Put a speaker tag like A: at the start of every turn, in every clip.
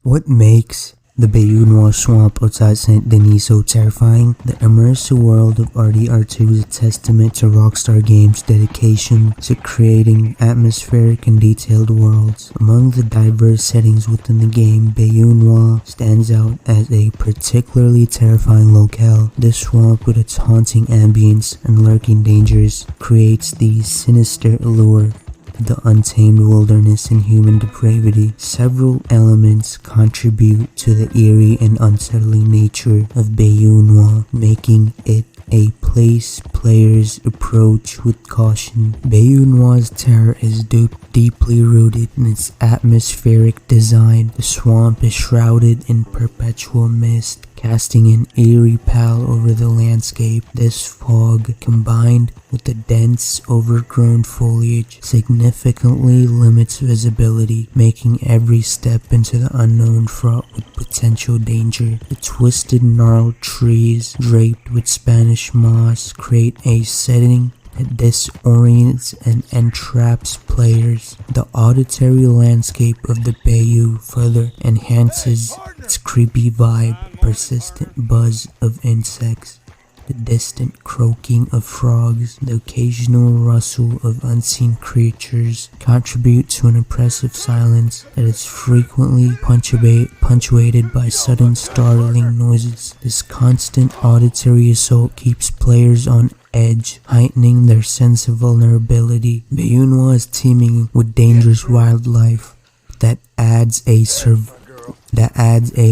A: What makes the Bayou swamp outside Saint Denis so terrifying? The immersive world of RDR2 is a testament to Rockstar Games' dedication to creating atmospheric and detailed worlds. Among the diverse settings within the game, Bayou stands out as a particularly terrifying locale. This swamp, with its haunting ambience and lurking dangers, creates the sinister allure, the untamed wilderness and human depravity. Several elements contribute to the eerie and unsettling nature of Bayou, making it a place players approach with caution. Bayou's terror is deeply rooted in its atmospheric design. The swamp is shrouded in perpetual mist, casting an eerie pall over the landscape. This fog, combined with the dense, overgrown foliage, significantly limits visibility, making every step into the unknown fraught with potential danger. The twisted, gnarled trees, draped with Spanish moss, create a setting that disorients and entraps players. The auditory landscape of the Bayou further enhances its creepy vibe. Persistent buzz of insects, the distant croaking of frogs, the occasional rustle of unseen creatures contribute to an oppressive silence that is frequently punctuated by sudden startling noises. This constant auditory assault keeps players on edge, heightening their sense of vulnerability. Bayou is teeming with dangerous wildlife that adds a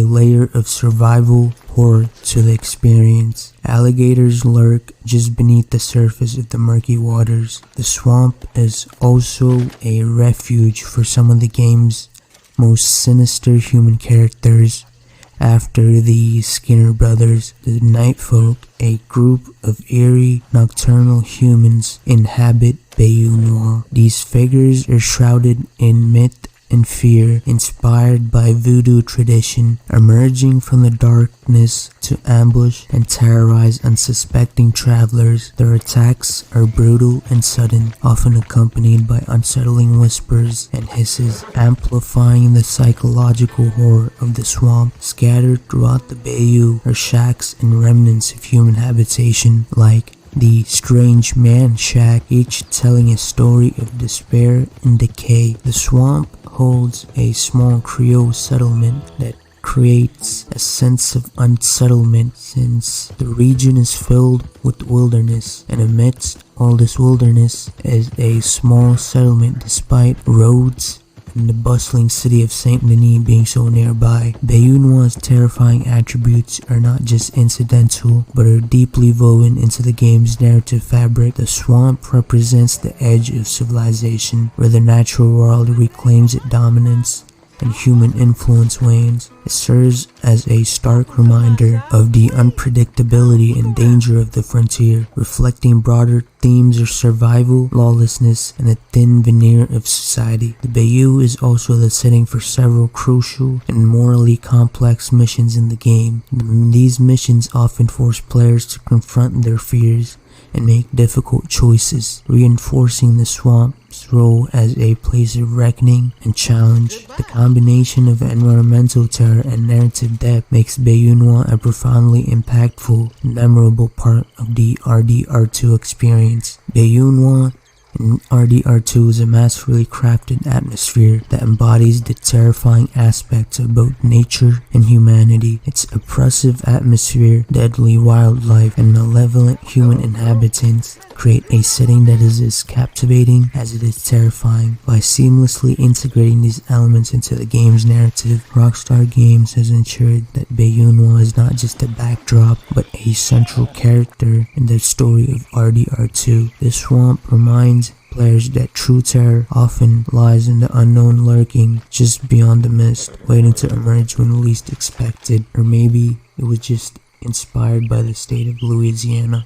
A: layer of survival horror to the experience. Alligators lurk just beneath the surface of the murky waters. The swamp is also a refuge for some of the game's most sinister human characters. After the Skinner brothers, the Night Folk, a group of eerie, nocturnal humans, inhabit Bayou. These figures are shrouded in myth and fear, inspired by voodoo tradition, emerging from the darkness to ambush and terrorize unsuspecting travelers. Their attacks are brutal and sudden, often accompanied by unsettling whispers and hisses, amplifying the psychological horror of the swamp. Scattered throughout the Bayou are shacks and remnants of human habitation, like the Strange Man Shack, each telling a story of despair and decay. The swamp holds a small Creole settlement that creates a sense of unsettlement, since the region is filled with wilderness, and amidst all this wilderness is a small settlement despite roads and the bustling city of Saint Denis being so nearby. Bayou's terrifying attributes are not just incidental, but are deeply woven into the game's narrative fabric. The swamp represents the edge of civilization, where the natural world reclaims its dominance and human influence wanes. It serves as a stark reminder of the unpredictability and danger of the frontier, reflecting broader themes of survival, lawlessness, and the thin veneer of society. The Bayou is also the setting for several crucial and morally complex missions in the game. These missions often force players to confront their fears and make difficult choices, reinforcing the swamp's role as a place of reckoning and challenge. The combination of environmental terror and narrative depth makes Bayou a profoundly impactful and memorable part of the RDR2 experience. Bayou in RDR2 is a masterfully crafted atmosphere that embodies the terrifying aspects of both nature and humanity. Its oppressive atmosphere, deadly wildlife, and malevolent human inhabitants create a setting that is as captivating as it is terrifying. By seamlessly integrating these elements into the game's narrative, Rockstar Games has ensured that Bayou is not just a backdrop, but a central character in the story of RDR2. This swamp reminds players that true terror often lies in the unknown, lurking just beyond the mist, waiting to emerge when least expected. Or maybe it was just inspired by the state of Louisiana.